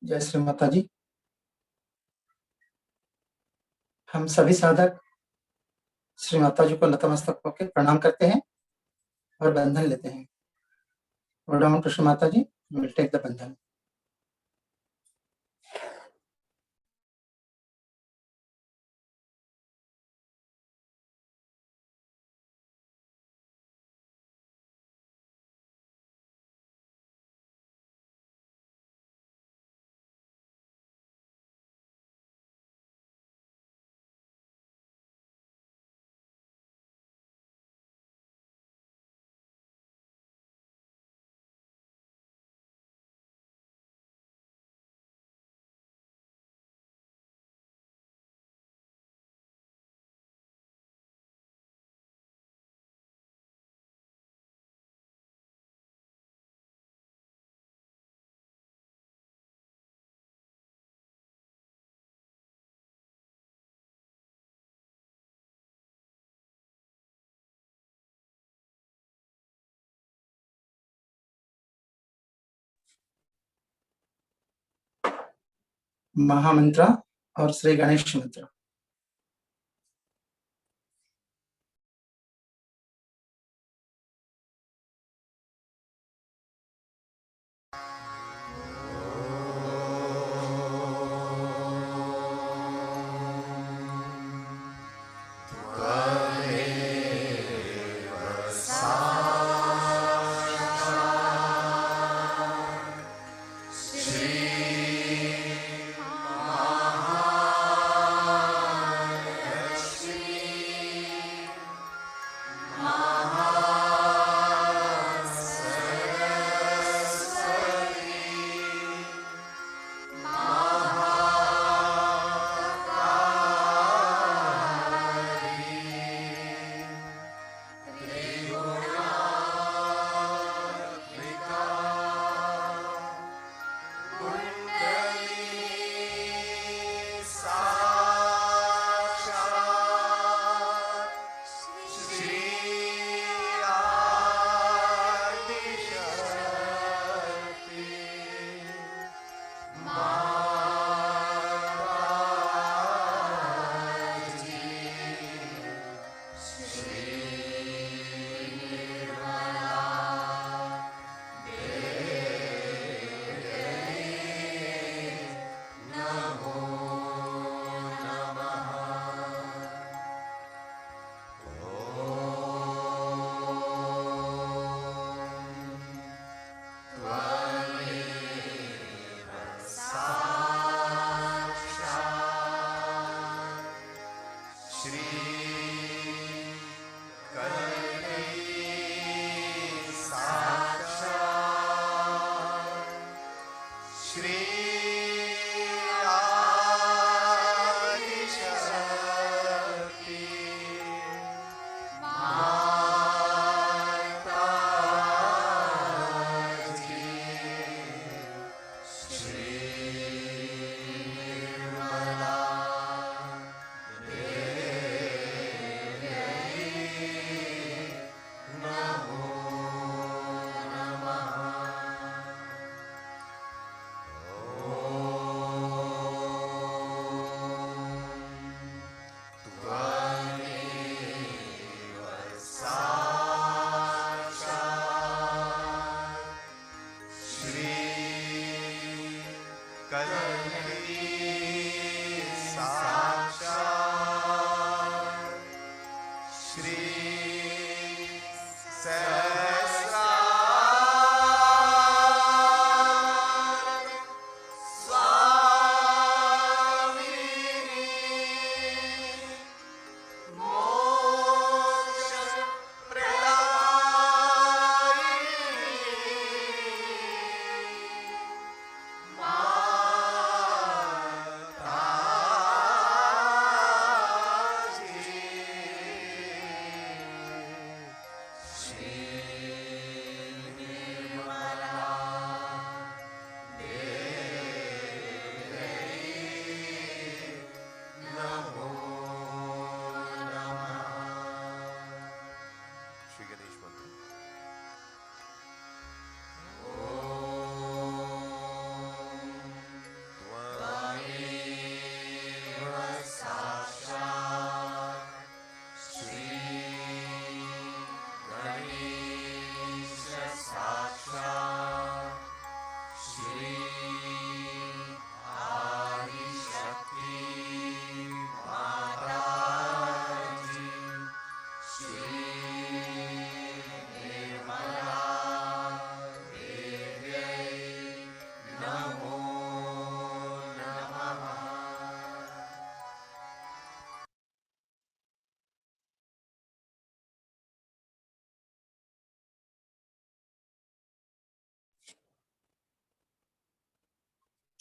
जय श्री माता जी। हम सभी साधक श्री माता जी को नतमस्तक होकर प्रणाम करते हैं और बंधन लेते हैं। Bow down to Shri Mata ji, we will take the bandhan. महामंत्र और श्री गणेश मंत्र।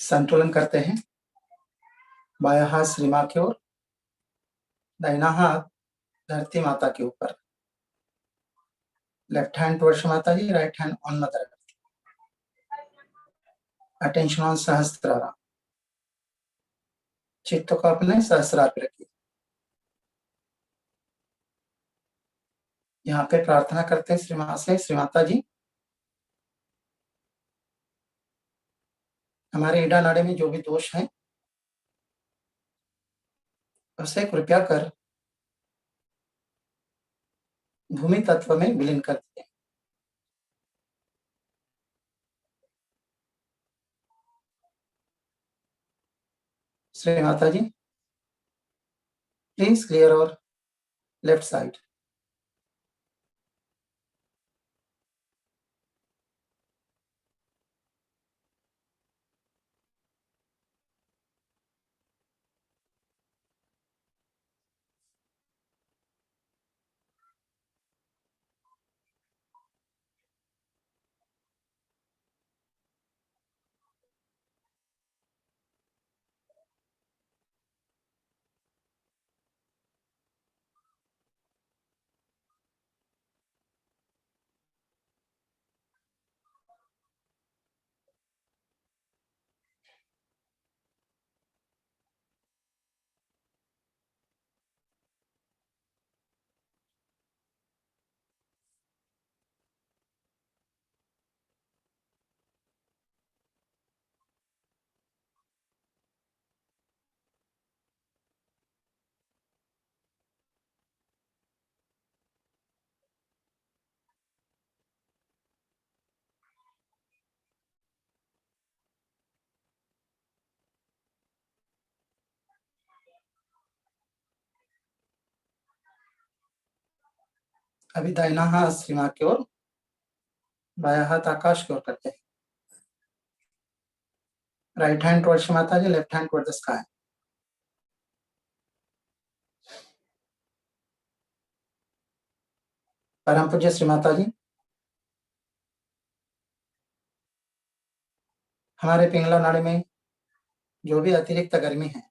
संतुलन करते हैं। बायां हाथ श्री मां की ओर, दाहिना हाथ धरती माता के ऊपर। Left hand towards Mata ji, right hand on mother. Attention on Sahasrara. चित्त को अपने सहस्रार पे रखिए। यहाँ पे प्रार्थना करते हैं श्री मां से, श्री माता जी हमारे ईडा नाड़े में जो भी दोष है उसे कृपया कर भूमि तत्व में विलीन कर दीजिए। श्री माता जी, प्लीज क्लियर और लेफ्ट साइड। अभी दाहिना हाथ श्री मां की ओर, बायां हाथ आकाश की ओर करते हैं। Right hand towards Shri Mata ji, left hand toward the sky. परम पूज्य श्री माता जी, हमारे पिंगला नाड़ी में जो भी अतिरिक्त गर्मी है,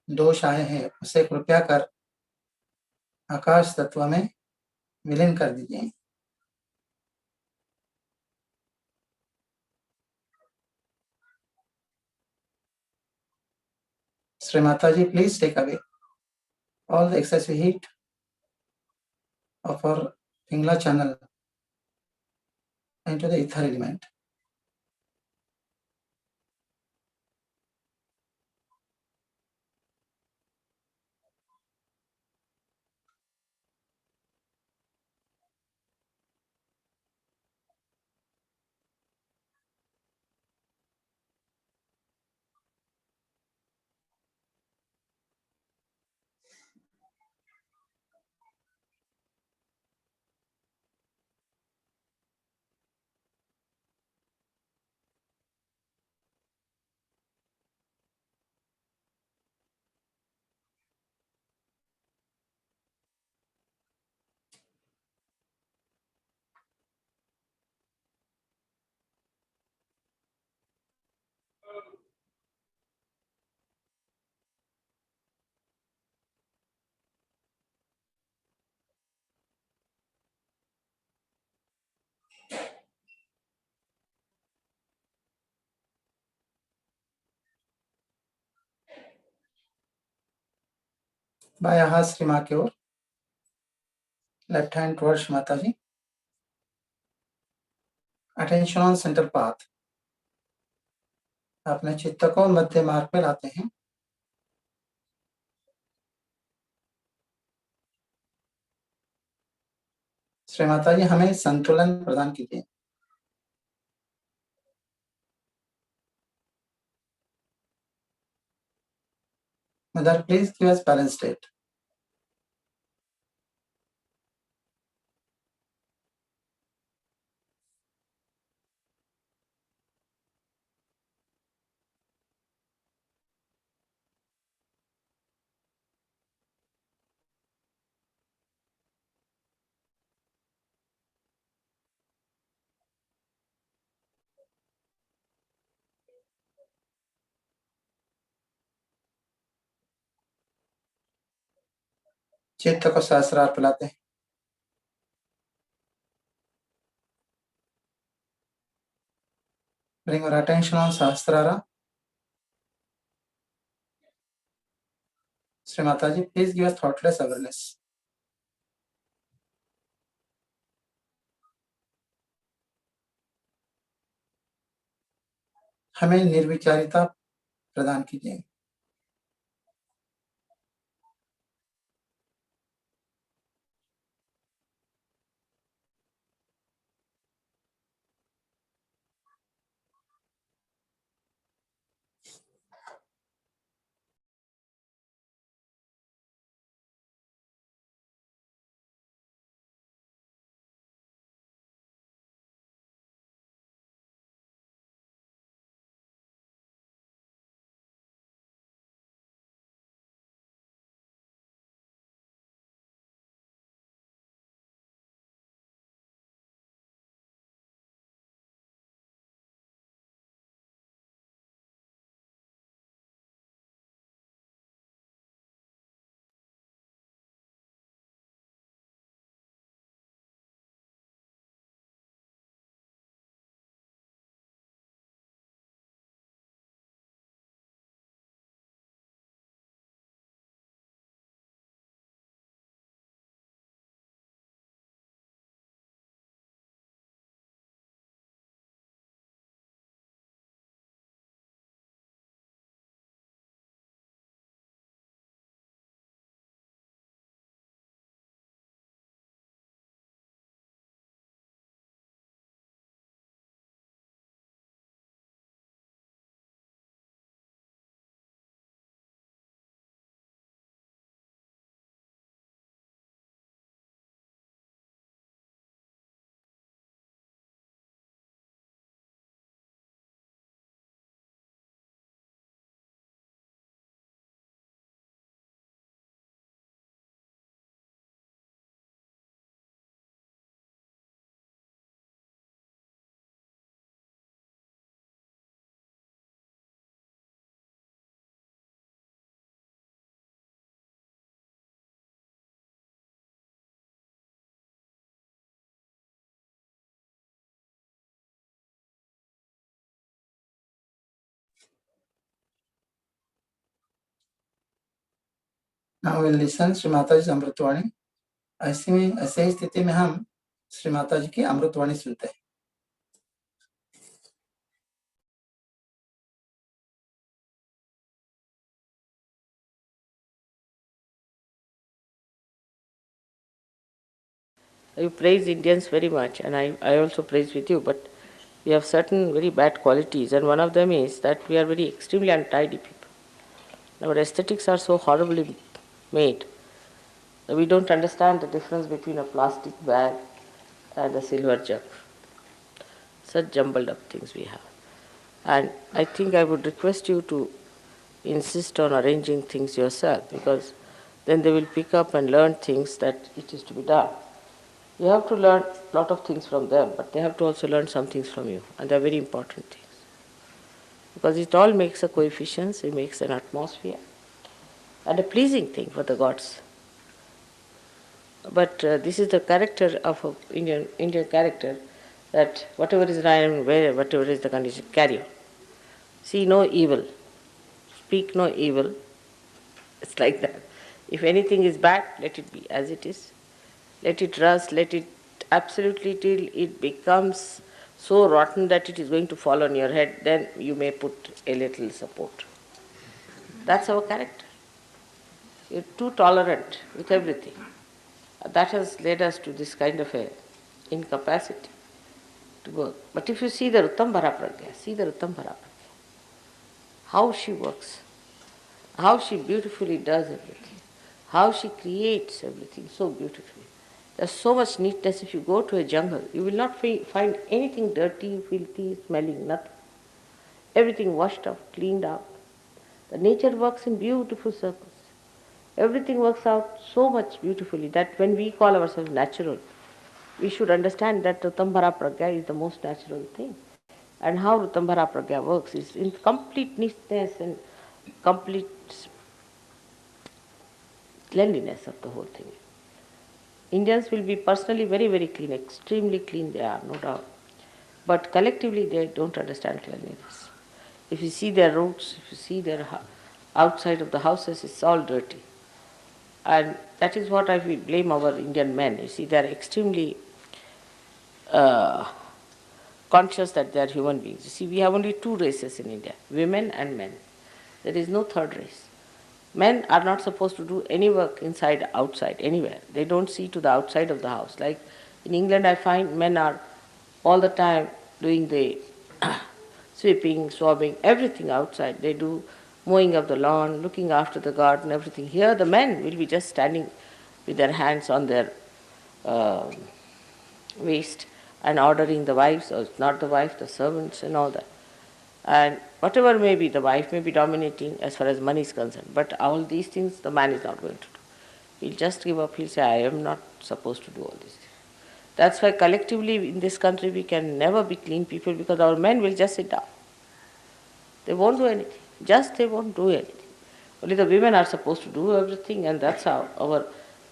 दोष आए हैं, उसे कृपया कर आकाश तत्व में विलीन कर दीजिए। Shri Mata ji, please take away all the excessive heat of our Pingla channel into the ether element. बायां हाथ श्री मां की ओर, left hand towards Mata ji. Attention on centre path. अपने चित्त को मध्य मार्ग पे लाते हैं। श्री माता जी, हमें संतुलन प्रदान कीजिए। Mother, please give us balance state. चित्त को सहस्रार पिलाते हैं। Bring your attention on Sahasrara. Sri Mataji, please give us thoughtless awareness. हमें निर्विचारिता प्रदान कीजिए। Now we'll listen Shri Mata जी अमृतवाणी। ऐसे ही स्थिति में हम श्री माता जी की अमृतवाणी सुनते हैं। You praise Indians very much, and I also praise with you, but we have certain very bad qualities, and one of them is that we are very extremely untidy people. Our aesthetics are so horribly made that we don't understand the difference between a plastic bag and a silver jug. Such jumbled up things we have. And I think I would request you to insist on arranging things yourself, because then they will pick up and learn things that it is to be done. You have to learn a lot of things from them, but they have to also learn some things from you, and they are very important things. Because it all makes a coefficient, it makes an atmosphere, and a pleasing thing for the gods. But this is the character of an Indian character, that whatever is right, whatever is the condition, carry on. See no evil, speak no evil. It's like that. If anything is bad, let it be as it is. Let it rust, let it absolutely till it becomes so rotten that it is going to fall on your head, then you may put a little support. That's our character. You're too tolerant with everything. That has led us to this kind of a incapacity to work. But if you see the Rutambara Pragya, see the Rutambara Pragya, how she works, how she beautifully does everything, how she creates everything so beautifully. There's so much neatness. If you go to a jungle, you will not find anything dirty, filthy, smelling, nothing. Everything washed up, cleaned out. The nature works in beautiful circles. Everything works out so much beautifully that when we call ourselves natural, we should understand that Rutambara Pragya is the most natural thing. And how Rutambara Pragya works is in complete neatness and complete cleanliness of the whole thing. Indians will be personally very, very clean, extremely clean they are, no doubt. But collectively they don't understand cleanliness. If you see their roads, if you see their outside of the houses, it's all dirty. And that is what I will blame our Indian men. You see, they are extremely conscious that they are human beings. You see, we have only two races in India, women and men. There is no third race. Men are not supposed to do any work inside, outside, anywhere. They don't see to the outside of the house. Like in England, I find men are all the time doing the sweeping, swabbing, everything outside. They do mowing of the lawn, looking after the garden, everything. Here, the men will be just standing with their hands on their uh, waist and ordering the wives, or not the wife, the servants, and all that. And whatever may be, the wife may be dominating as far as money is concerned, but all these things the man is not going to do. He'll just give up, he'll say, I am not supposed to do all these things. That's why collectively in this country we can never be clean people, because our men will just sit down. They won't do anything. Just they won't do anything. Only the women are supposed to do everything, and that's how our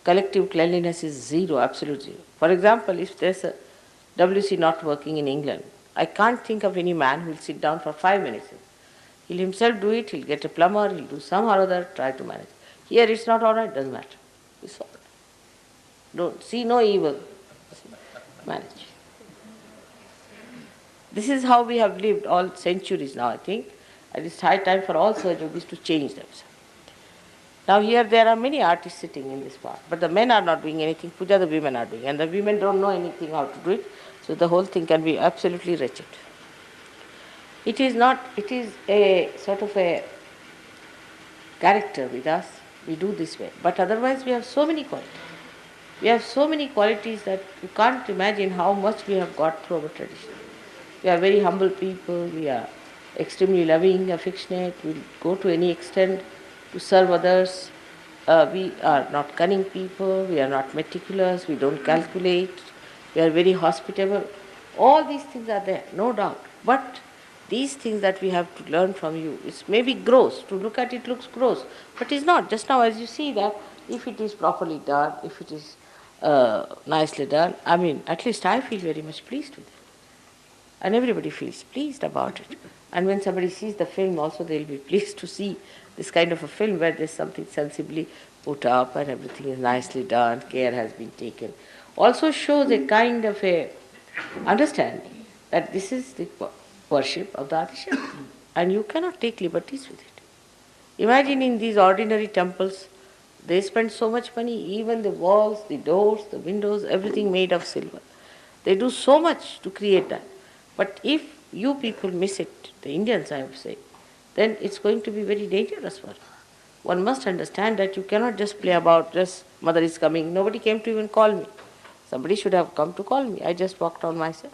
collective cleanliness is zero, absolute zero. For example, if there's a WC not working in England, I can't think of any man who will sit down for 5 minutes. He'll himself do it, he'll get a plumber, he'll do somehow or other, try to manage. Here it's not all right, doesn't matter. It's all right. Don't see no evil. Manage. This is how we have lived all centuries now, I think. And it's high time for all surgeries to change themselves. Now here there are many artists sitting in this part, but the men are not doing anything. Puja the women are doing, and the women don't know anything how to do it, so the whole thing can be absolutely wretched. It is not, it is a sort of a character with us, we do this way. But otherwise we have so many qualities. We have so many qualities that you can't imagine how much we have got through our tradition. We are very humble people, we are extremely loving, affectionate, we go to any extent to serve others. We are not cunning people, we are not meticulous, we don't calculate, we are very hospitable. All these things are there, no doubt. But these things that we have to learn from you, it's maybe gross. To look at it looks gross, but it's not. Just now as you see that, if it is properly done, if it is nicely done, I mean, at least I feel very much pleased with it. And everybody feels pleased about it. And when somebody sees the film also, they'll be pleased to see this kind of a film where there's something sensibly put up and everything is nicely done, care has been taken. Also shows a kind of a understanding that this is the worship of the Adishakti, and you cannot take liberties with it. Imagine in these ordinary temples, they spend so much money, even the walls, the doors, the windows, everything made of silver. They do so much to create that. But if you people miss it, the Indians I would say, then it's going to be very dangerous for you. One must understand that you cannot just play about, just mother is coming, nobody came to even call me. Somebody should have come to call me, I just walked on myself.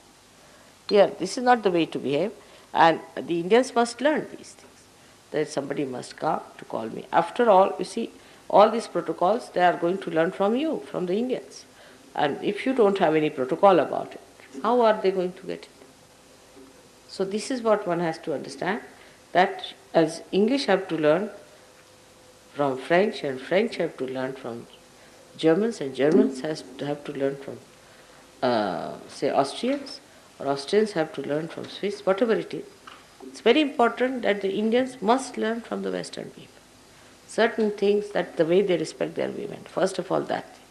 Here, this is not the way to behave, and the Indians must learn these things, that somebody must come to call me. After all, you see, all these protocols, they are going to learn from you, from the Indians. And if you don't have any protocol about it, how are they going to get it? So this is what one has to understand, that as English have to learn from French, and French have to learn from Germans, and Germans have to learn from, say, Austrians, or Austrians have to learn from Swiss, whatever it is. It's very important that the Indians must learn from the Western people. Certain things, that the way they respect their women, first of all that thing.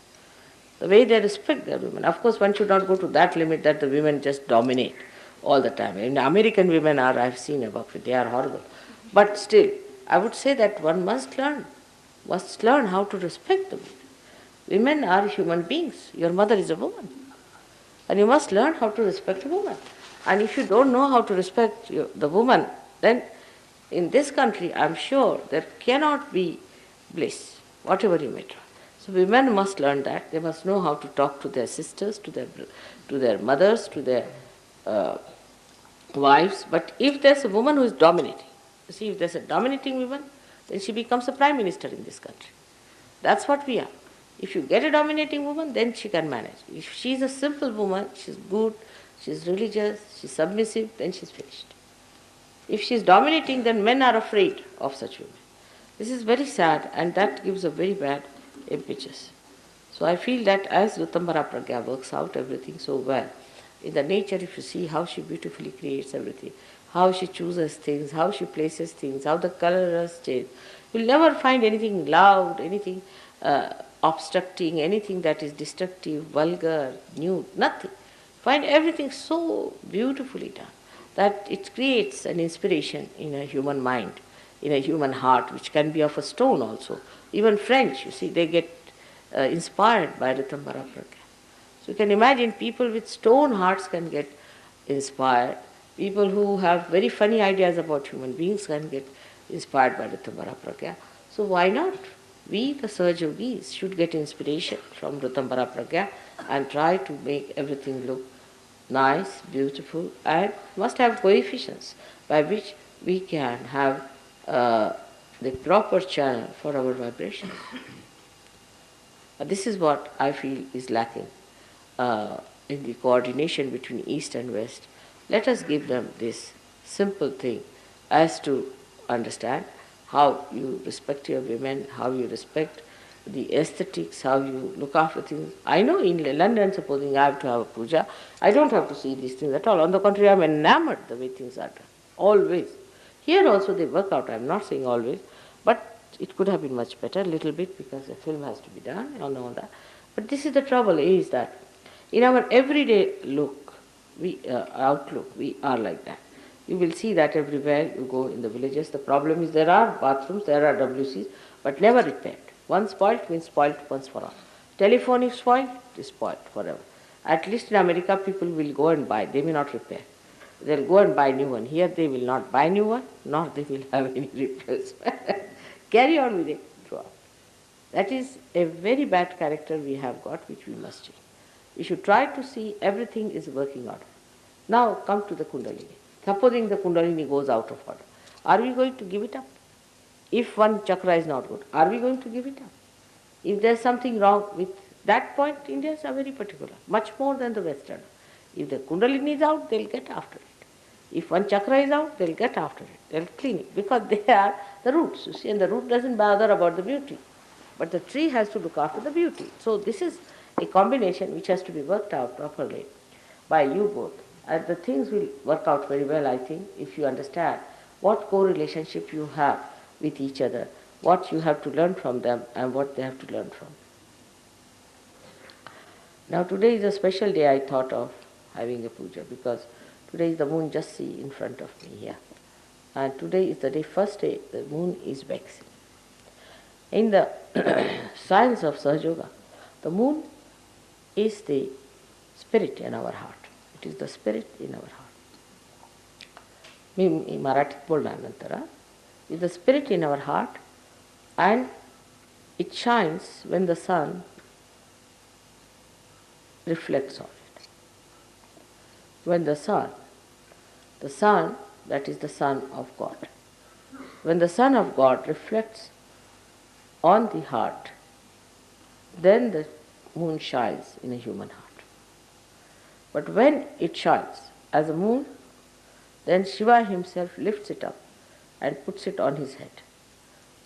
The way they respect their women. Of course, one should not go to that limit that the women just dominate all the time. And American women are, I've seen about it, they are horrible. But still, I would say that one must learn how to respect the women. Women are human beings. Your mother is a woman. And you must learn how to respect a woman. And if you don't know how to respect the woman, then in this country, I'm sure there cannot be bliss, whatever you may try. So women must learn that. They must know how to talk to their sisters, to their mothers, to their wives. But if there's a woman who is dominating, you see, if there's a dominating woman, then she becomes a prime minister in this country. That's what we are. If you get a dominating woman, then she can manage. If she's a simple woman, she's good, she's religious, she's submissive, then she's finished. If she's dominating, then men are afraid of such women. This is very sad, and that gives a very bad impetus. So I feel that as Ritambara Pragya works out everything so well, in the nature, if you see how she beautifully creates everything, how she chooses things, how she places things, how the colors change, you'll never find anything loud, anything obstructing, anything that is destructive, vulgar, nude, nothing. Find everything so beautifully done that it creates an inspiration in a human mind. in a human heart, which can be of a stone also. Even French, you see, they get inspired by Ritambara Pragya. So you can imagine people with stone hearts can get inspired. People who have very funny ideas about human beings can get inspired by Ritambara Pragya. So why not? We, the Sahaja yogis, should get inspiration from Ritambara Pragya and try to make everything look nice, beautiful, and must have coefficients by which we can have the proper channel for our vibrations. This is what I feel is lacking in the coordination between East and West. Let us give them this simple thing as to understand how you respect your women, how you respect the aesthetics, how you look after things. I know in London, supposing I have to have a puja, I don't have to see these things at all. On the contrary, I am enamored the way things are done. Always. Here also they work out, I am not saying always, but it could have been much better, a little bit, because a film has to be done and all that. But this is the trouble, is that in our everyday look, outlook, we are like that. You will see that everywhere you go in the villages. The problem is there are bathrooms, there are WCs, but never repaired. One spoilt means spoilt once for all. Telephone is spoiled, it is spoiled forever. At least in America, people will go and buy, they may not repair. They'll go and buy new one. Here they will not buy new one, nor they will have any replacement. Carry on with it throughout. That is a very bad character we have got, which we must change. We should try to see everything is working out. Now come to the Kundalini. Supposing the Kundalini goes out of order, are we going to give it up? If one chakra is not good, are we going to give it up? If there is something wrong with that point, Indians are very particular, much more than the Western. If the Kundalini is out, they'll get after it. If one chakra is out, they'll get after it. They'll clean it, because they are the roots, you see, and the root doesn't bother about the beauty. But the tree has to look after the beauty. So this is a combination which has to be worked out properly by you both. And the things will work out very well, I think, if you understand what co-relationship you have with each other, what you have to learn from them and what they have to learn from. Now today is a special day I thought of having a puja, because today is the moon, just see in front of me here. And today is the day, first day, the moon is waxing. In the science of Sahaja Yoga, the moon is the spirit in our heart. It is the spirit in our heart. मी मराठीत बोलणार नंतर. Is the spirit in our heart, and it shines when the sun reflects on it. When the sun, that is the Son of God, when the Son of God reflects on the heart, then the moon shines in a human heart. But when it shines as a moon, then Shiva himself lifts it up and puts it on his head.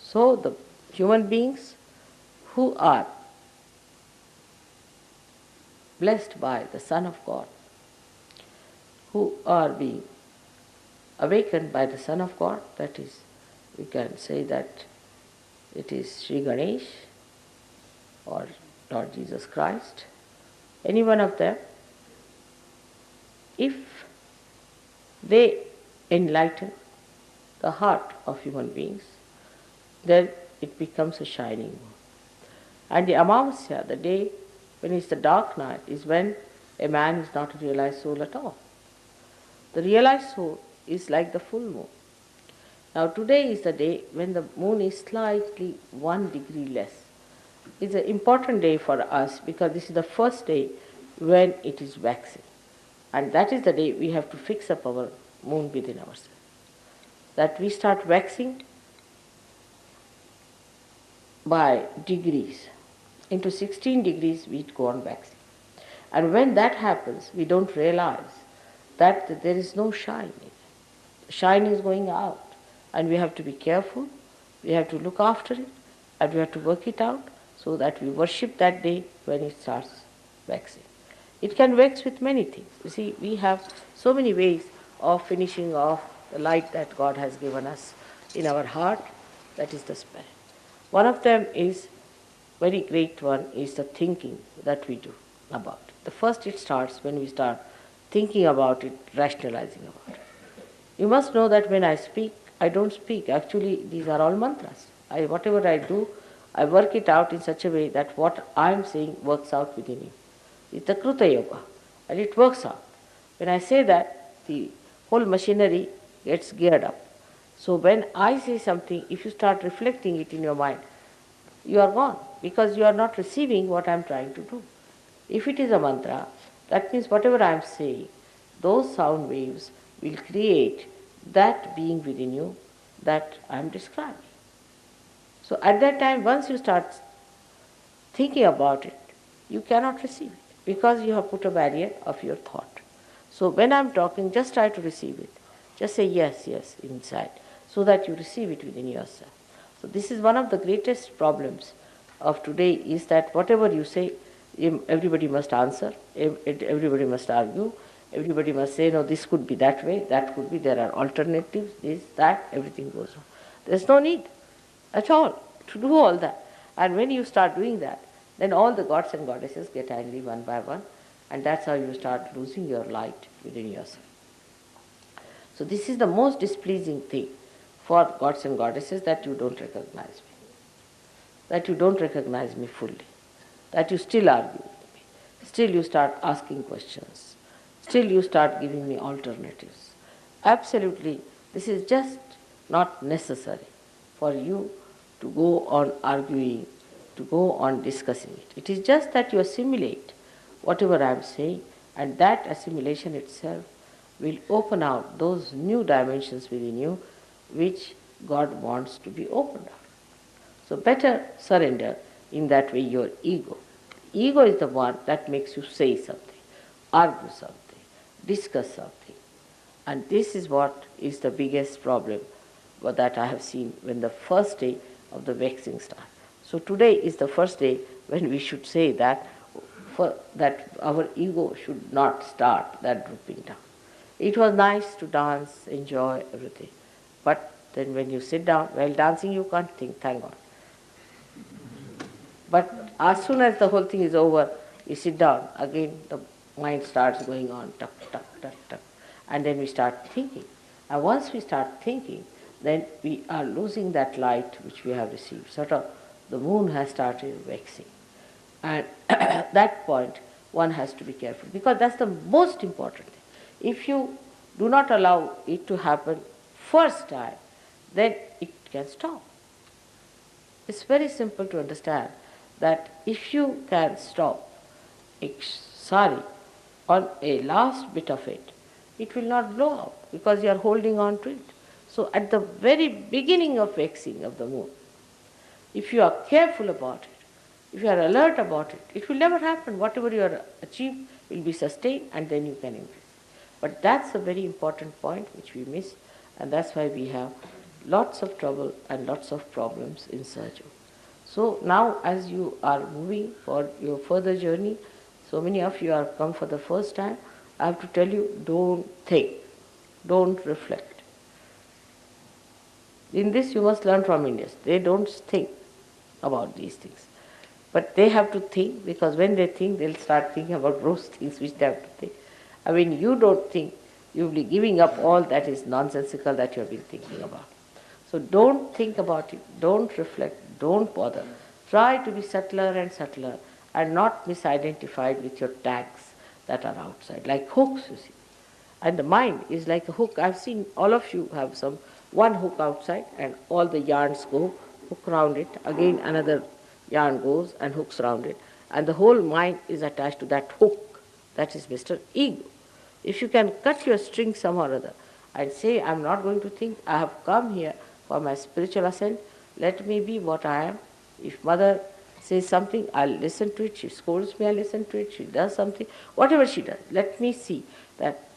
So the human beings who are blessed by the Son of God, who are being awakened by the Son of God, that is, we can say that it is Sri Ganesh or Lord Jesus Christ, any one of them, if they enlighten the heart of human beings, then it becomes a shining moon. And the Amavasya, the day when it's the dark night, is when a man is not a realized soul at all. The realized soul is like the full moon. Now today is the day when the moon is slightly 1 degree less. It's an important day for us because this is the first day when it is waxing. And that is the day we have to fix up our moon within ourselves. That we start waxing by degrees. Into 16 degrees we go on waxing. And when that happens, we don't realize that there is no shine in it. The shine is going out. And we have to be careful, we have to look after it, and we have to work it out so that we worship that day when it starts waxing. It can wax with many things. You see, we have so many ways of finishing off the light that God has given us in our heart, that is the spirit. One of them is, very great one, is the thinking that we do about it. The first it starts when we start thinking about it, rationalizing about it. You must know that when I speak I don't speak. Actually, these are all mantras. Whatever I do, I work it out in such a way that what I am saying works out within you. It's the Kruta Yoga, and it works out. When I say that, the whole machinery gets geared up. So when I say something, if you start reflecting it in your mind, you are gone because you are not receiving what I am trying to do. If it is a mantra, that means whatever I am saying, those sound waves will create that being within you that I am describing. So at that time, once you start thinking about it, you cannot receive it because you have put a barrier of your thought. So when I am talking, just try to receive it. Just say yes, yes inside so that you receive it within yourself. So this is one of the greatest problems of today is that whatever you say, everybody must answer, everybody must argue, everybody must say, no, this could be that way, that could be, there are alternatives, this, that, everything goes on. There's no need at all to do all that. And when you start doing that, then all the gods and goddesses get angry one by one, and that's how you start losing your light within yourself. So this is the most displeasing thing for gods and goddesses, that you don't recognize me, that you don't recognize me fully, that you still argue with me, still you start asking questions, still you start giving me alternatives. Absolutely, this is just not necessary for you to go on arguing, to go on discussing it. It is just that you assimilate whatever I am saying, and that assimilation itself will open out those new dimensions within you which God wants to be opened out. So better surrender in that way your ego. Ego is the one that makes you say something, argue something, discuss something. And this is what is the biggest problem that I have seen when the first day of the vexing starts. So today is the first day when we should say that that our ego should not start that drooping down. It was nice to dance, enjoy everything. But then when you sit down, while dancing you can't think, thank God. But as soon as the whole thing is over, you sit down, again the mind starts going on, tuck, tuck, tuck, tuck. And then we start thinking. And once we start thinking, then we are losing that light which we have received. Sort of the moon has started vexing. And at that point, one has to be careful, because that's the most important thing. If you do not allow it to happen first time, then it can stop. It's very simple to understand that if you can stop sari on a last bit of it, it will not blow out because you are holding on to it. So at the very beginning of vexing of the moon, if you are careful about it, if you are alert about it, it will never happen. Whatever you are achieved will be sustained, and then you can increase. But that's a very important point which we miss, and that's why we have lots of trouble and lots of problems in Sahaja. So now as you are moving for your further journey, so many of you are come for the first time, I have to tell you, don't think, don't reflect. In this you must learn from Indians. They don't think about these things. But they have to think, because when they think, they'll start thinking about gross things which they have to think. I mean, you don't think, you'll be giving up all that is nonsensical that you have been thinking about. So don't think about it, don't reflect, don't bother. Try to be subtler and subtler and not misidentified with your tags that are outside, like hooks, you see. And the mind is like a hook. I've seen all of you have one hook outside, and all the yarns go, hook round it, again another yarn goes and hooks round it, and the whole mind is attached to that hook. That is Mr. Ego. If you can cut your string somehow or other and say, I'm not going to think, I have come here for my spiritual ascent, let me be what I am. If mother says something, I'll listen to it. She scolds me, I'll listen to it. She does something, whatever she does, let me see that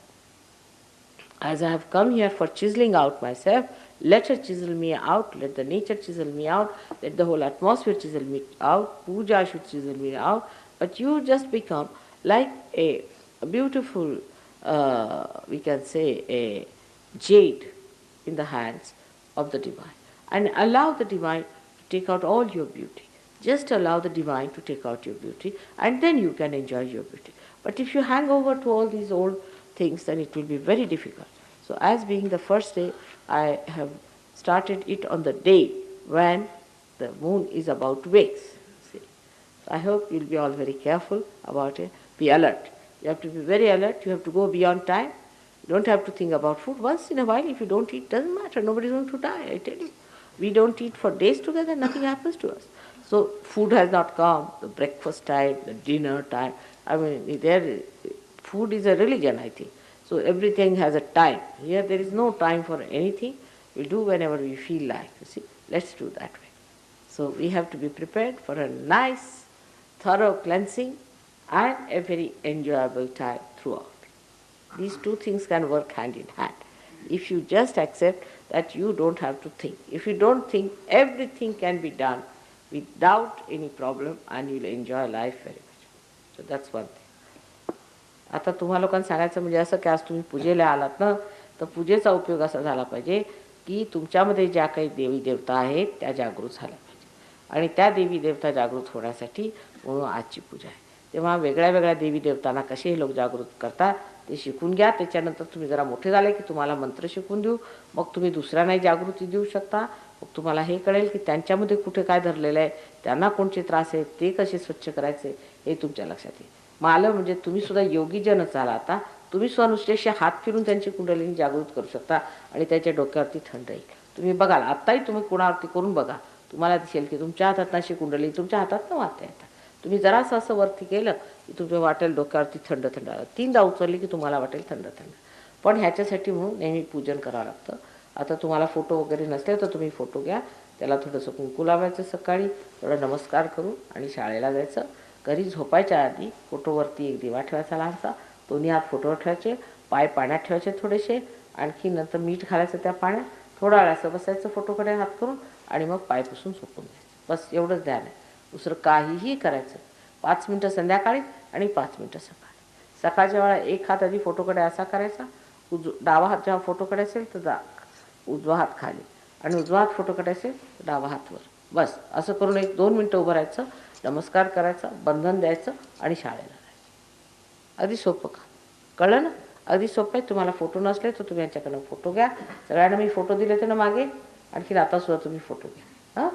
as I have come here for chiseling out myself, let her chisel me out, let the nature chisel me out, let the whole atmosphere chisel me out, Puja should chisel me out, but you just become like a beautiful, we can say, a jade in the hands of the divine. And allow the divine to take out all your beauty. Just allow the divine to take out your beauty, and then you can enjoy your beauty. But if you hang over to all these old things, then it will be very difficult. So as being the first day, I have started it on the day when the moon is about to wax. See. So I hope you'll be all very careful about it. Be alert. You have to be very alert. You have to go beyond time. You don't have to think about food. Once in a while, if you don't eat, doesn't matter. Nobody's going to die, I tell you. We don't eat for days together, nothing happens to us. So food has not come, the breakfast time, the dinner time. I mean, food is a religion, I think. So everything has a time. Here there is no time for anything. We do whenever we feel like. You see, let's do that way. So we have to be prepared for a nice, thorough cleansing and a very enjoyable time throughout. These two things can work hand in hand. If you just accept that you don't have to think. If you don't think, everything can be done without any problem and you'll enjoy life very much. So that's one thing. आता तुम्हा लोकांना सांगायचं म्हणजे असं की आज तुम्ही पूजेला आलात ना, तर पूजेचा उपयोग असा झाला पाहिजे की तुमच्यामध्ये ज्या काही देवी देवता आहेत त्या जागृत झाल्या पाहिजे आणि त्या देवी देवता जागृत होण्यासाठी म्हणून आजची पूजा आहे. तेव्हा वेगळ्या वेगळ्या देवी देवतांना कसे हे लोक जागृत करतात ते शिकून घ्या. त्याच्यानंतर तुम्ही जरा मोठे झाले की तुम्हाला मंत्र शिकून देऊ, मग तुम्ही दुसऱ्यांनाही जागृती देऊ शकता. मग तुम्हाला हे कळेल की त्यांच्यामध्ये कुठे काय धरलेलं आहे, त्यांना कोणते त्रास आहेत, ते कसे स्वच्छ करायचे हे तुमच्या लक्षात येईल. मग आलं म्हणजे तुम्ही सुद्धा योगीजनच झाला. आता तुम्ही सुद्धा नुसतेसे हात फिरून त्यांची कुंडलिनी जागृत करू शकता आणि त्याच्या डोक्यावरती थंड येईल. तुम्ही बघाल, आत्ताही तुम्ही कोणावरती करून बघा, तुम्हाला दिसेल की तुमच्या हातात अशी कुंडली तुमच्या हातात न वाटता येतात. तुम्ही जरासं असं वरती केलं की तुमच्या वाटेल डोक्यावरती थंड थंड आलं. 3दा उचलली की तुम्हाला वाटेल थंड थंड. पण ह्याच्यासाठी म्हणून नेहमी पूजन करावं लागतं. आता तुम्हाला फोटो वगैरे नसले तर तुम्ही फोटो घ्या, त्याला थोडंसं कुंकू लावायचं, सकाळी थोडा नमस्कार करून आणि शाळेला जायचं. घरी झोपायच्या आधी फोटोवरती एक दिवा ठेवायचा लहानसा, दोन्ही हात फोटोवर ठेवायचे, पाय पाण्यात ठेवायचे थोडेसे, आणखी नंतर मीठ घालायचं त्या पाण्यात, थोडा वेळ असं बसायचं फोटोकडे हात करून आणि मग पाय पुसून झोपून द्यायचं. बस एवढंच ध्यान आहे, दुसरं काहीही करायचं. 5 मिनटं संध्याकाळी आणि 5 मिनटं सकाळी. सकाळच्या वेळा एक हात आधी फोटोकडे असा करायचा, डावा हात जेव्हा फोटोकडे असेल तर उजवा हात खाली आणि उजवा हात फोटोकडे असेल तर डावा हात वर. बस असं करून 1-2 मिनटं उभं राहायचं, नमस्कार करायचा, बंधन द्यायचं आणि शाळेला जायचं. अगदी सोपं का? कळलं ना? अगदी सोपं आहे. तुम्हाला फोटो नसले तर तुम्ही यांच्याकडनं फोटो घ्या. सगळ्यांना मी फोटो दिले होते ना मागे, आणखीन आतासुद्धा तुम्ही फोटो घ्या. हां.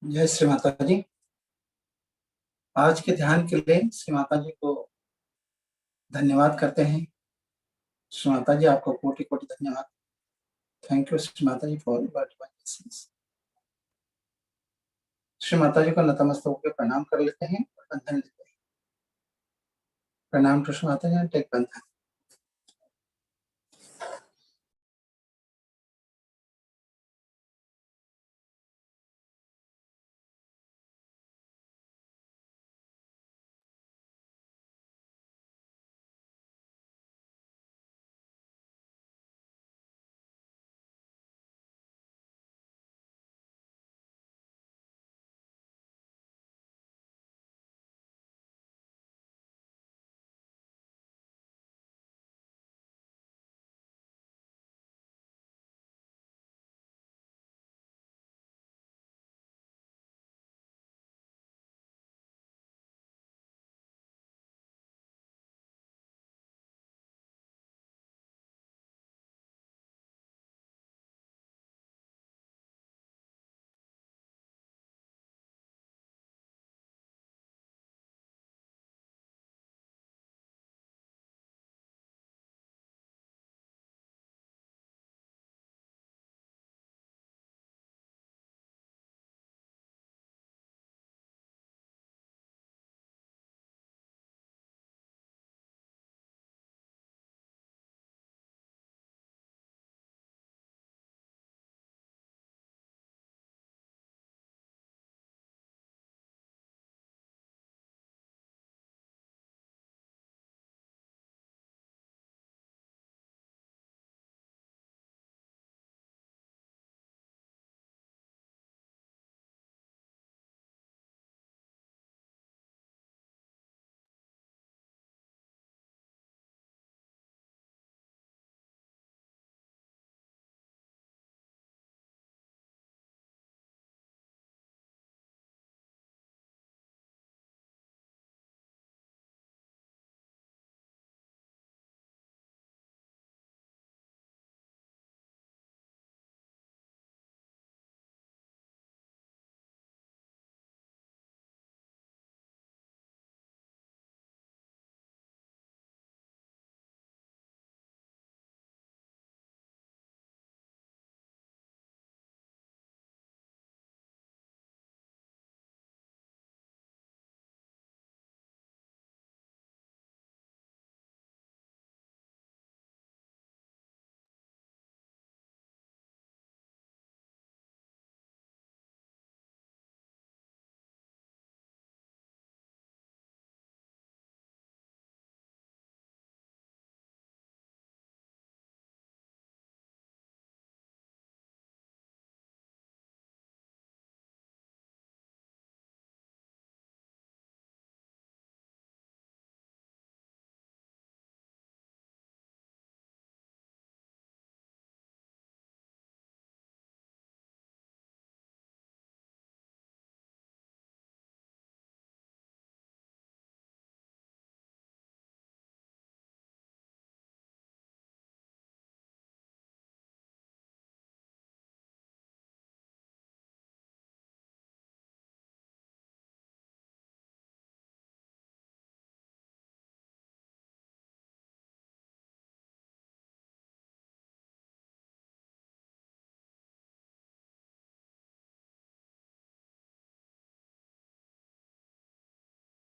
जय श्री माता जी। आज के ध्यान के लिए श्री माता जी को धन्यवाद करते हैं। श्री माता जी आपको कोटि कोटि धन्यवाद। Thank you Shri Mata ji for your advice. Shri Mata जी को नतमस्तक होकर प्रणाम कर लेते हैं और बंधन लेते हैं। प्रणाम to Shri Mata ji, take बंधन।